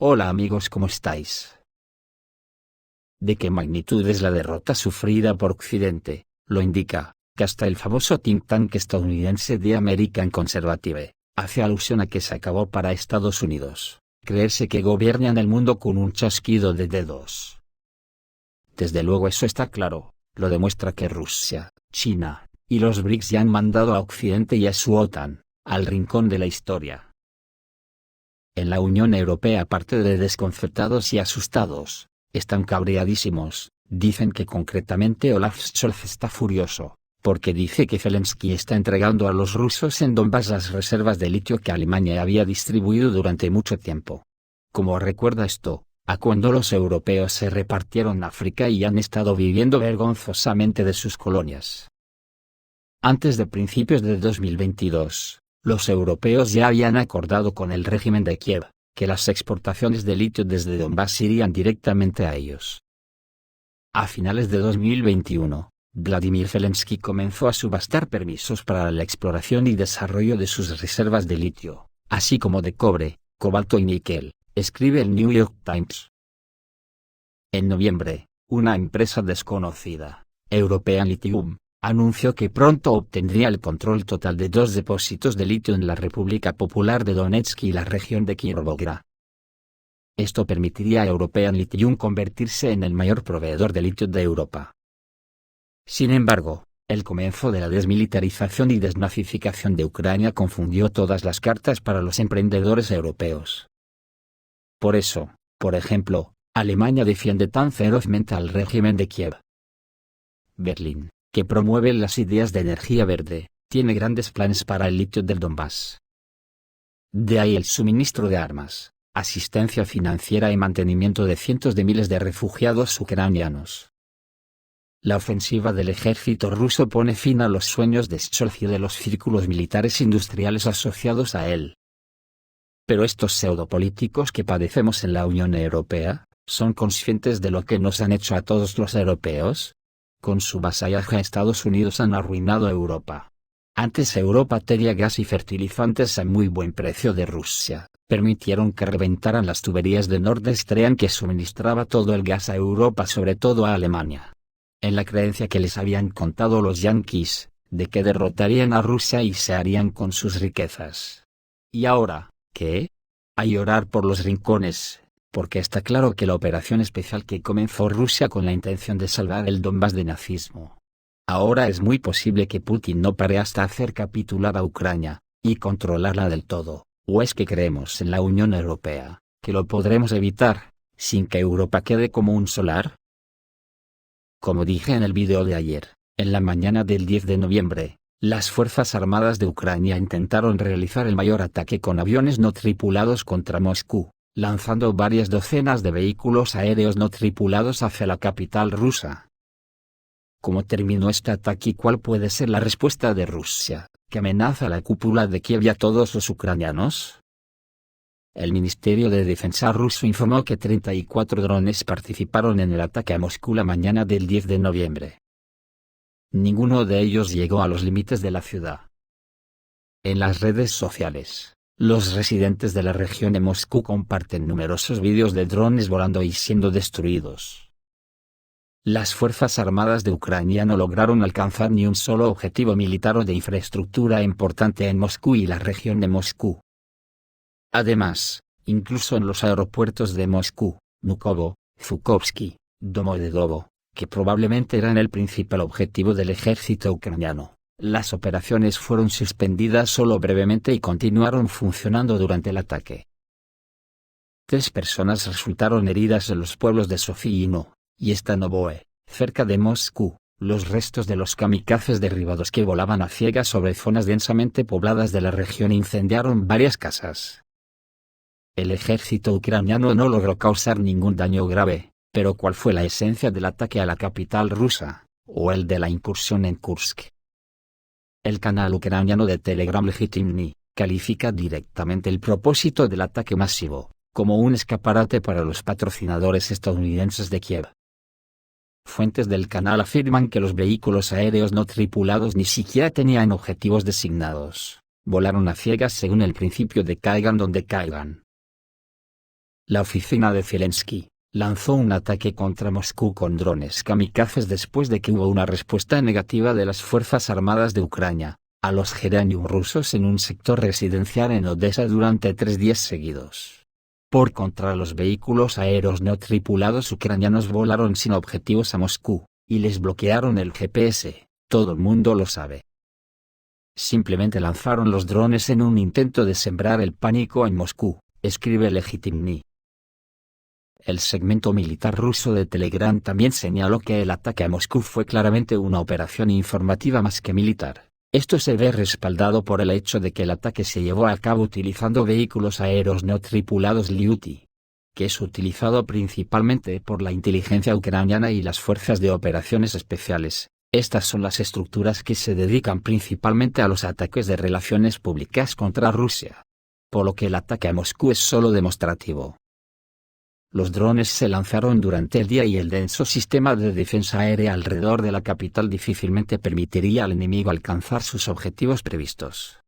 Hola amigos, ¿cómo estáis? ¿De qué magnitud es la derrota sufrida por Occidente? Lo indica, que hasta el famoso think tank estadounidense The American Conservative, hace alusión a que se acabó para Estados Unidos, creerse que gobiernan el mundo con un chasquido de dedos. Desde luego eso está claro, lo demuestra que Rusia, China, y los BRICS ya han mandado a Occidente y a su OTAN, al rincón de la historia. En la Unión Europea, aparte de desconcertados y asustados, están cabreadísimos. Dicen que concretamente Olaf Scholz está furioso, porque dice que Zelensky está entregando a los rusos en Donbass las reservas de litio que Alemania había distribuido durante mucho tiempo. Como recuerda esto, a cuando los europeos se repartieron África y han estado viviendo vergonzosamente de sus colonias. Antes de principios de 2022, los europeos ya habían acordado con el régimen de Kiev, que las exportaciones de litio desde Donbass irían directamente a ellos. A finales de 2021, Vladimir Zelensky comenzó a subastar permisos para la exploración y desarrollo de sus reservas de litio, así como de cobre, cobalto y níquel, escribe el New York Times. En noviembre, una empresa desconocida, European Lithium, anunció que pronto obtendría el control total de 2 depósitos de litio en la República Popular de Donetsk y la región de Kirovograd. Esto permitiría a European Lithium convertirse en el mayor proveedor de litio de Europa. Sin embargo, el comienzo de la desmilitarización y desnazificación de Ucrania confundió todas las cartas para los emprendedores europeos. Por eso, por ejemplo, Alemania defiende tan ferozmente al régimen de Kiev. Berlín, que promueve las ideas de energía verde, tiene grandes planes para el litio del Donbass. De ahí el suministro de armas, asistencia financiera y mantenimiento de cientos de miles de refugiados ucranianos. La ofensiva del ejército ruso pone fin a los sueños de Scholz y de los círculos militares industriales asociados a él. Pero estos pseudopolíticos que padecemos en la Unión Europea, ¿son conscientes de lo que nos han hecho a todos los europeos? Con su vasallaje a Estados Unidos han arruinado a Europa. Antes Europa tenía gas y fertilizantes a muy buen precio de Rusia, permitieron que reventaran las tuberías de Nord Stream que suministraba todo el gas a Europa, sobre todo a Alemania. En la creencia que les habían contado los yanquis, de que derrotarían a Rusia y se harían con sus riquezas. ¿Y ahora, qué? A llorar por los rincones, porque está claro que la operación especial que comenzó Rusia con la intención de salvar el Donbass de nazismo. Ahora es muy posible que Putin no pare hasta hacer capitular a Ucrania, y controlarla del todo, o es que creemos en la Unión Europea, que lo podremos evitar, sin que Europa quede como un solar. Como dije en el vídeo de ayer, en la mañana del 10 de noviembre, las Fuerzas Armadas de Ucrania intentaron realizar el mayor ataque con aviones no tripulados contra Moscú, lanzando varias docenas de vehículos aéreos no tripulados hacia la capital rusa. ¿Cómo terminó este ataque y cuál puede ser la respuesta de Rusia, que amenaza a la cúpula de Kiev y a todos los ucranianos? El Ministerio de Defensa ruso informó que 34 drones participaron en el ataque a Moscú la mañana del 10 de noviembre. Ninguno de ellos llegó a los límites de la ciudad. En las redes sociales, los residentes de la región de Moscú comparten numerosos vídeos de drones volando y siendo destruidos. Las Fuerzas Armadas de Ucrania no lograron alcanzar ni un solo objetivo militar o de infraestructura importante en Moscú y la región de Moscú. Además, incluso en los aeropuertos de Moscú, Vnukovo, Zhukovsky, Domodedovo, que probablemente eran el principal objetivo del ejército ucraniano, las operaciones fueron suspendidas solo brevemente y continuaron funcionando durante el ataque. 3 personas resultaron heridas en los pueblos de Sofíino y Stanovoe, cerca de Moscú. Los restos de los kamikazes derribados que volaban a ciegas sobre zonas densamente pobladas de la región incendiaron varias casas. El ejército ucraniano no logró causar ningún daño grave, pero ¿cuál fue la esencia del ataque a la capital rusa, o el de la incursión en Kursk? El canal ucraniano de Telegram Legitimny califica directamente el propósito del ataque masivo como un escaparate para los patrocinadores estadounidenses de Kiev. Fuentes del canal afirman que los vehículos aéreos no tripulados ni siquiera tenían objetivos designados, volaron a ciegas según el principio de caigan donde caigan. La oficina de Zelensky lanzó un ataque contra Moscú con drones kamikazes después de que hubo una respuesta negativa de las Fuerzas Armadas de Ucrania a los geranium rusos en un sector residencial en Odessa durante 3 días seguidos. Por contra, los vehículos aéreos no tripulados ucranianos volaron sin objetivos a Moscú, y les bloquearon el GPS, todo el mundo lo sabe. Simplemente lanzaron los drones en un intento de sembrar el pánico en Moscú, escribe Legitimny. El segmento militar ruso de Telegram también señaló que el ataque a Moscú fue claramente una operación informativa más que militar. Esto se ve respaldado por el hecho de que el ataque se llevó a cabo utilizando vehículos aéreos no tripulados Lyuti, que es utilizado principalmente por la inteligencia ucraniana y las fuerzas de operaciones especiales. Estas son las estructuras que se dedican principalmente a los ataques de relaciones públicas contra Rusia. Por lo que el ataque a Moscú es solo demostrativo. Los drones se lanzaron durante el día y el denso sistema de defensa aérea alrededor de la capital difícilmente permitiría al enemigo alcanzar sus objetivos previstos.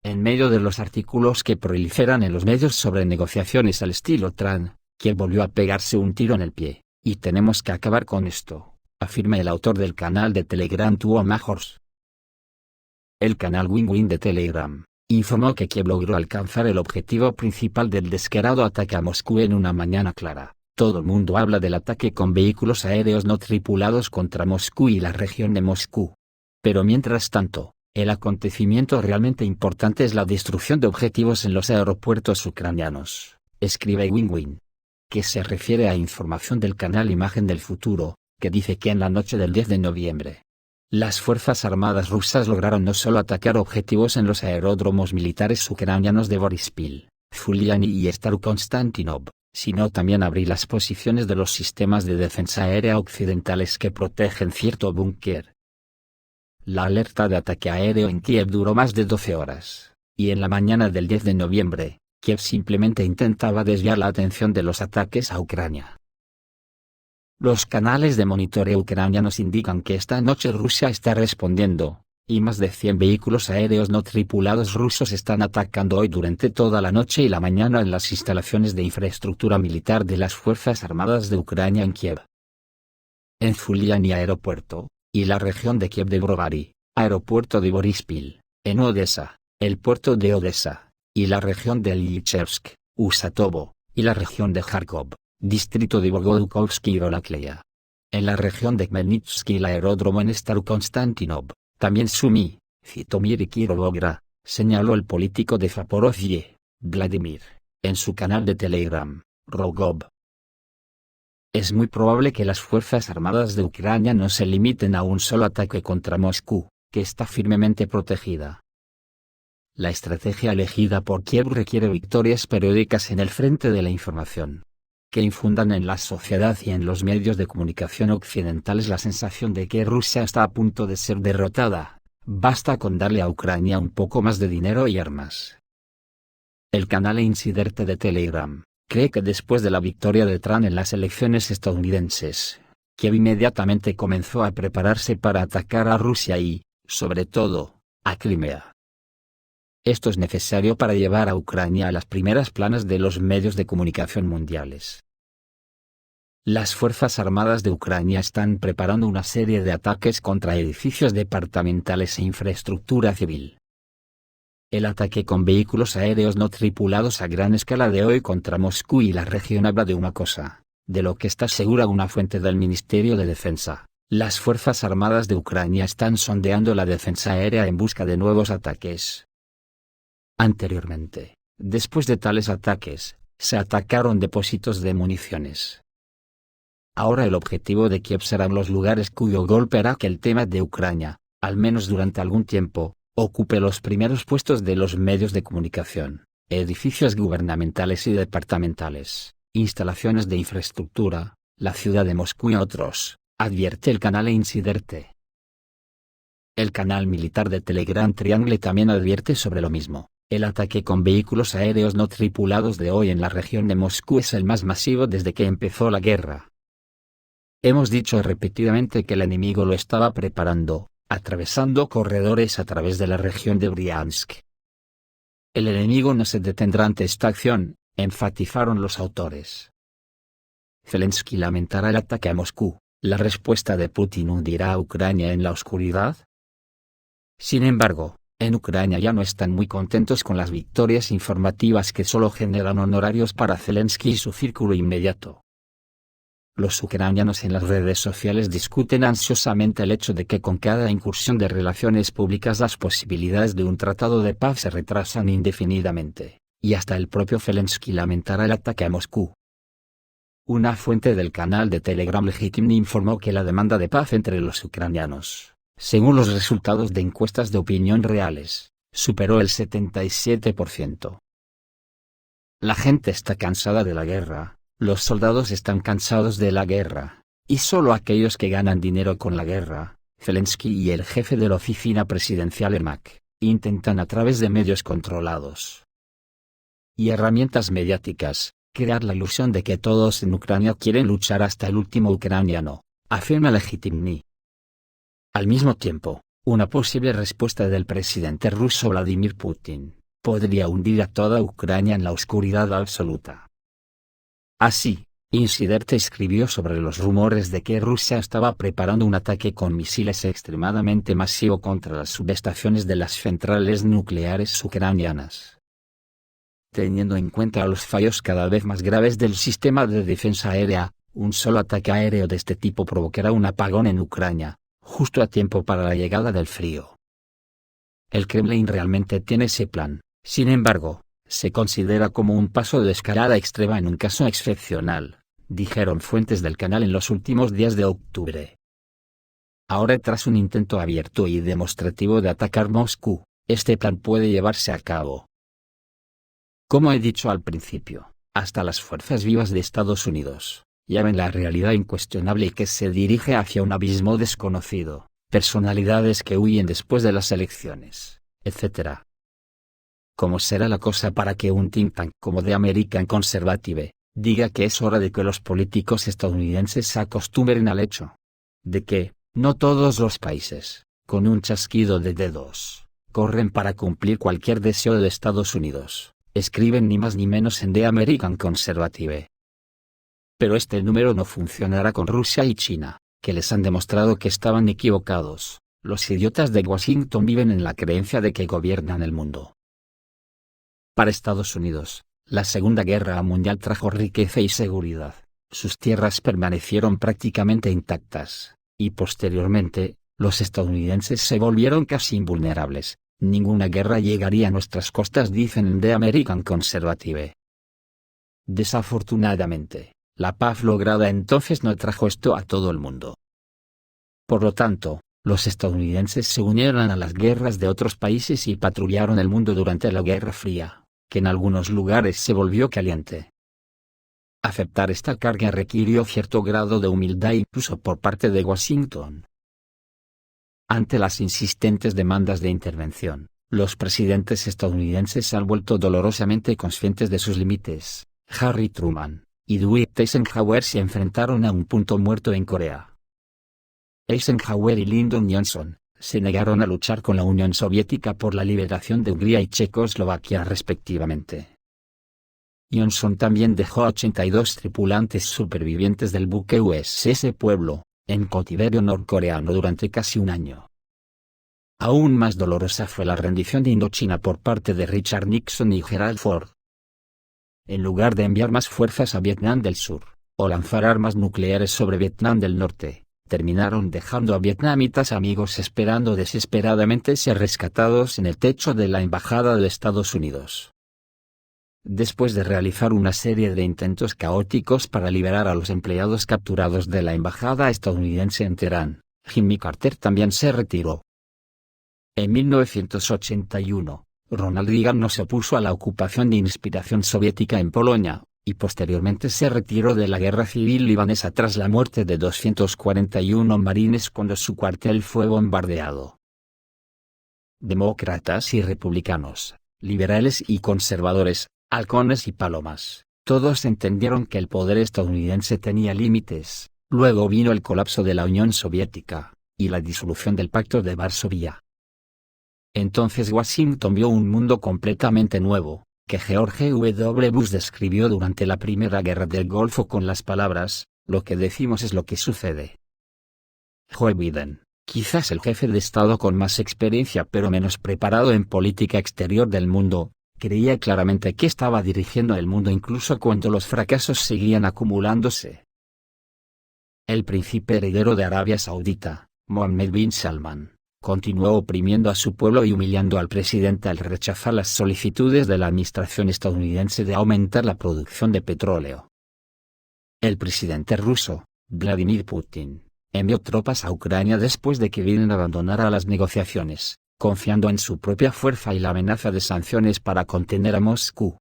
En medio de los artículos que proliferan en los medios sobre negociaciones al estilo Trump, Kiev volvió a pegarse un tiro en el pie, y tenemos que acabar con esto, afirma el autor del canal de Telegram Two Majors. El canal Win-Win de Telegram informó que Kiev logró alcanzar el objetivo principal del descarado ataque a Moscú en una mañana clara. Todo el mundo habla del ataque con vehículos aéreos no tripulados contra Moscú y la región de Moscú. Pero mientras tanto, el acontecimiento realmente importante es la destrucción de objetivos en los aeropuertos ucranianos, escribe Win-Win. Que se refiere a información del canal Imagen del Futuro, que dice que en la noche del 10 de noviembre, las Fuerzas Armadas rusas lograron no solo atacar objetivos en los aeródromos militares ucranianos de Boryspil, Zuliani y Starokonstantinov, sino también abrir las posiciones de los sistemas de defensa aérea occidentales que protegen cierto búnker. La alerta de ataque aéreo en Kiev duró más de 12 horas, y en la mañana del 10 de noviembre, Kiev simplemente intentaba desviar la atención de los ataques a Ucrania. Los canales de monitoreo ucranianos indican que esta noche Rusia está respondiendo, y más de 100 vehículos aéreos no tripulados rusos están atacando hoy durante toda la noche y la mañana en las instalaciones de infraestructura militar de las Fuerzas Armadas de Ucrania en Kiev. En Zuliani Aeropuerto, y la región de Kiev de Brovary, Aeropuerto de Boryspil, en Odessa, el puerto de Odessa, y la región de Lychevsk, Usatovo, y la región de Kharkov, distrito de Bogodukhovsky y Rolakleya. En la región de Khmelnytsky el aeródromo en Starokonstantinov, también Sumy, Zitomir y Kirovogra, señaló el político de Zaporozhye, Vladimir, en su canal de Telegram, Rogov. Es muy probable que las Fuerzas Armadas de Ucrania no se limiten a un solo ataque contra Moscú, que está firmemente protegida. La estrategia elegida por Kiev requiere victorias periódicas en el frente de la información, que infundan en la sociedad y en los medios de comunicación occidentales la sensación de que Rusia está a punto de ser derrotada. Basta con darle a Ucrania un poco más de dinero y armas. El canal Incidente de Telegram cree que después de la victoria de Trump en las elecciones estadounidenses, Kiev inmediatamente comenzó a prepararse para atacar a Rusia y, sobre todo, a Crimea. Esto es necesario para llevar a Ucrania a las primeras planas de los medios de comunicación mundiales. Las Fuerzas Armadas de Ucrania están preparando una serie de ataques contra edificios departamentales e infraestructura civil. El ataque con vehículos aéreos no tripulados a gran escala de hoy contra Moscú y la región habla de una cosa, de lo que está segura una fuente del Ministerio de Defensa. Las Fuerzas Armadas de Ucrania están sondeando la defensa aérea en busca de nuevos ataques. Anteriormente, después de tales ataques, se atacaron depósitos de municiones. Ahora el objetivo de Kiev serán los lugares cuyo golpe hará que el tema de Ucrania, al menos durante algún tiempo, ocupe los primeros puestos de los medios de comunicación, edificios gubernamentales y departamentales, instalaciones de infraestructura, la ciudad de Moscú y otros, advierte el canal Incidente. El canal militar de Telegram Triangle también advierte sobre lo mismo. El ataque con vehículos aéreos no tripulados de hoy en la región de Moscú es el más masivo desde que empezó la guerra. Hemos dicho repetidamente que el enemigo lo estaba preparando, atravesando corredores a través de la región de Briansk. El enemigo no se detendrá ante esta acción, enfatizaron los autores. Zelensky lamentará el ataque a Moscú. ¿La respuesta de Putin hundirá a Ucrania en la oscuridad? Sin embargo, en Ucrania ya no están muy contentos con las victorias informativas que solo generan honorarios para Zelensky y su círculo inmediato. Los ucranianos en las redes sociales discuten ansiosamente el hecho de que con cada incursión de relaciones públicas las posibilidades de un tratado de paz se retrasan indefinidamente, y hasta el propio Zelensky lamentará el ataque a Moscú. Una fuente del canal de Telegram Legitimni informó que la demanda de paz entre los ucranianos, según los resultados de encuestas de opinión reales, superó el 77%. La gente está cansada de la guerra, los soldados están cansados de la guerra, y solo aquellos que ganan dinero con la guerra, Zelensky y el jefe de la oficina presidencial ERMAC, intentan a través de medios controlados y herramientas mediáticas, crear la ilusión de que todos en Ucrania quieren luchar hasta el último ucraniano, afirma Legitimni. Al mismo tiempo, una posible respuesta del presidente ruso Vladimir Putin podría hundir a toda Ucrania en la oscuridad absoluta. Así, Insiderte escribió sobre los rumores de que Rusia estaba preparando un ataque con misiles extremadamente masivo contra las subestaciones de las centrales nucleares ucranianas. Teniendo en cuenta los fallos cada vez más graves del sistema de defensa aérea, un solo ataque aéreo de este tipo provocará un apagón en Ucrania, justo a tiempo para la llegada del frío. El Kremlin realmente tiene ese plan, sin embargo, se considera como un paso de escalada extrema en un caso excepcional, dijeron fuentes del canal en los últimos días de octubre. Ahora, tras un intento abierto y demostrativo de atacar Moscú, este plan puede llevarse a cabo. Como he dicho al principio, hasta las fuerzas vivas de Estados Unidos ya ven la realidad incuestionable y que se dirige hacia un abismo desconocido, personalidades que huyen después de las elecciones, etc. ¿Cómo será la cosa para que un think tank como The American Conservative diga que es hora de que los políticos estadounidenses se acostumbren al hecho de que, no todos los países, con un chasquido de dedos, corren para cumplir cualquier deseo de Estados Unidos? Escriben ni más ni menos en The American Conservative. Pero este número no funcionará con Rusia y China, que les han demostrado que estaban equivocados. Los idiotas de Washington viven en la creencia de que gobiernan el mundo. Para Estados Unidos, la Segunda Guerra Mundial trajo riqueza y seguridad. Sus tierras permanecieron prácticamente intactas, y posteriormente, los estadounidenses se volvieron casi invulnerables. Ninguna guerra llegaría a nuestras costas, dicen en The American Conservative. Desafortunadamente, la paz lograda entonces no trajo esto a todo el mundo. Por lo tanto, los estadounidenses se unieron a las guerras de otros países y patrullaron el mundo durante la Guerra Fría, que en algunos lugares se volvió caliente. Aceptar esta carga requirió cierto grado de humildad incluso por parte de Washington. Ante las insistentes demandas de intervención, los presidentes estadounidenses se han vuelto dolorosamente conscientes de sus límites. Harry Truman y Dwight Eisenhower se enfrentaron a un punto muerto en Corea. Eisenhower y Lyndon Johnson se negaron a luchar con la Unión Soviética por la liberación de Hungría y Checoslovaquia respectivamente. Johnson también dejó a 82 tripulantes supervivientes del buque USS Pueblo, en cautiverio norcoreano durante casi un año. Aún más dolorosa fue la rendición de Indochina por parte de Richard Nixon y Gerald Ford. En lugar de enviar más fuerzas a Vietnam del Sur, o lanzar armas nucleares sobre Vietnam del Norte, terminaron dejando a vietnamitas amigos esperando desesperadamente ser rescatados en el techo de la Embajada de Estados Unidos. Después de realizar una serie de intentos caóticos para liberar a los empleados capturados de la embajada estadounidense en Teherán, Jimmy Carter también se retiró. En 1981, Ronald Reagan no se opuso a la ocupación de inspiración soviética en Polonia, y posteriormente se retiró de la guerra civil libanesa tras la muerte de 241 marines cuando su cuartel fue bombardeado. Demócratas y republicanos, liberales y conservadores, halcones y palomas, todos entendieron que el poder estadounidense tenía límites. Luego vino el colapso de la Unión Soviética, y la disolución del Pacto de Varsovia. Entonces Washington vio un mundo completamente nuevo, que George W. Bush describió durante la Primera Guerra del Golfo con las palabras: "Lo que decimos es lo que sucede". Joe Biden, quizás el jefe de Estado con más experiencia pero menos preparado en política exterior del mundo, creía claramente que estaba dirigiendo el mundo incluso cuando los fracasos seguían acumulándose. El príncipe heredero de Arabia Saudita, Mohammed bin Salman, continuó oprimiendo a su pueblo y humillando al presidente al rechazar las solicitudes de la administración estadounidense de aumentar la producción de petróleo. El presidente ruso, Vladimir Putin, envió tropas a Ucrania después de que Biden abandonara las negociaciones, confiando en su propia fuerza y la amenaza de sanciones para contener a Moscú.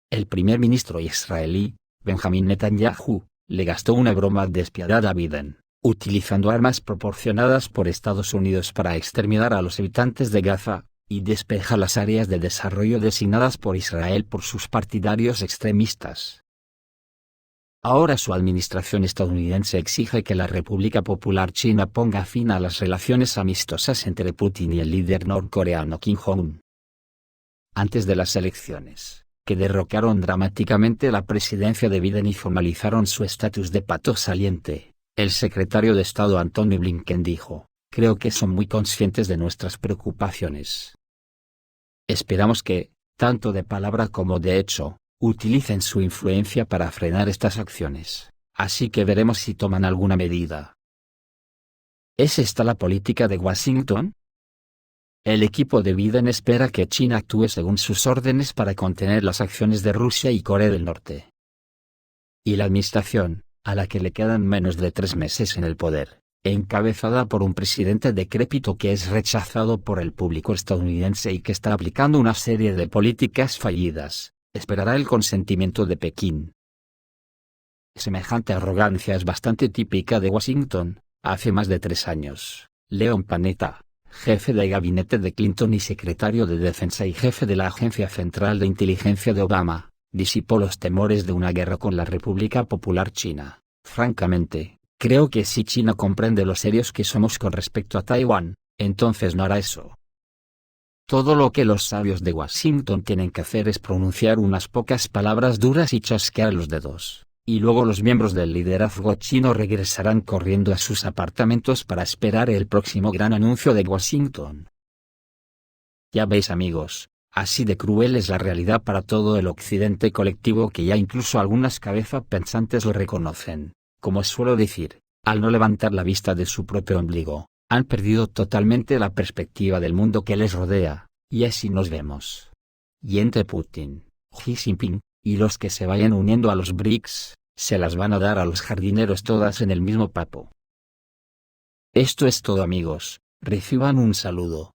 El primer ministro israelí, Benjamin Netanyahu, le gastó una broma despiadada a Biden, utilizando armas proporcionadas por Estados Unidos para exterminar a los habitantes de Gaza, y despejar las áreas de desarrollo designadas por Israel por sus partidarios extremistas. Ahora su administración estadounidense exige que la República Popular China ponga fin a las relaciones amistosas entre Putin y el líder norcoreano Kim Jong-un. Antes de las elecciones, que derrocaron dramáticamente la presidencia de Biden y formalizaron su estatus de pato saliente, el secretario de Estado Antony Blinken dijo: "Creo que son muy conscientes de nuestras preocupaciones. Esperamos que, tanto de palabra como de hecho, utilicen su influencia para frenar estas acciones, así que veremos si toman alguna medida". ¿Es esta la política de Washington? El equipo de Biden espera que China actúe según sus órdenes para contener las acciones de Rusia y Corea del Norte. Y la administración, a la que le quedan menos de 3 meses en el poder, encabezada por un presidente decrépito que es rechazado por el público estadounidense y que está aplicando una serie de políticas fallidas, esperará el consentimiento de Pekín. Semejante arrogancia es bastante típica de Washington. Hace más de 3 años, Leon Panetta, jefe de gabinete de Clinton y secretario de Defensa y jefe de la Agencia Central de Inteligencia de Obama, disipó los temores de una guerra con la República Popular China. Francamente, creo que si China comprende lo serios que somos con respecto a Taiwán, entonces no hará eso. Todo lo que los sabios de Washington tienen que hacer es pronunciar unas pocas palabras duras y chasquear los dedos, y luego los miembros del liderazgo chino regresarán corriendo a sus apartamentos para esperar el próximo gran anuncio de Washington. Ya veis, amigos, así de cruel es la realidad para todo el occidente colectivo que ya incluso algunas cabezas pensantes lo reconocen. Como suelo decir, al no levantar la vista de su propio ombligo, han perdido totalmente la perspectiva del mundo que les rodea, y así nos vemos. Y entre Putin, Xi Jinping, y los que se vayan uniendo a los BRICS, se las van a dar a los jardineros todas en el mismo papo. Esto es todo, amigos, reciban un saludo.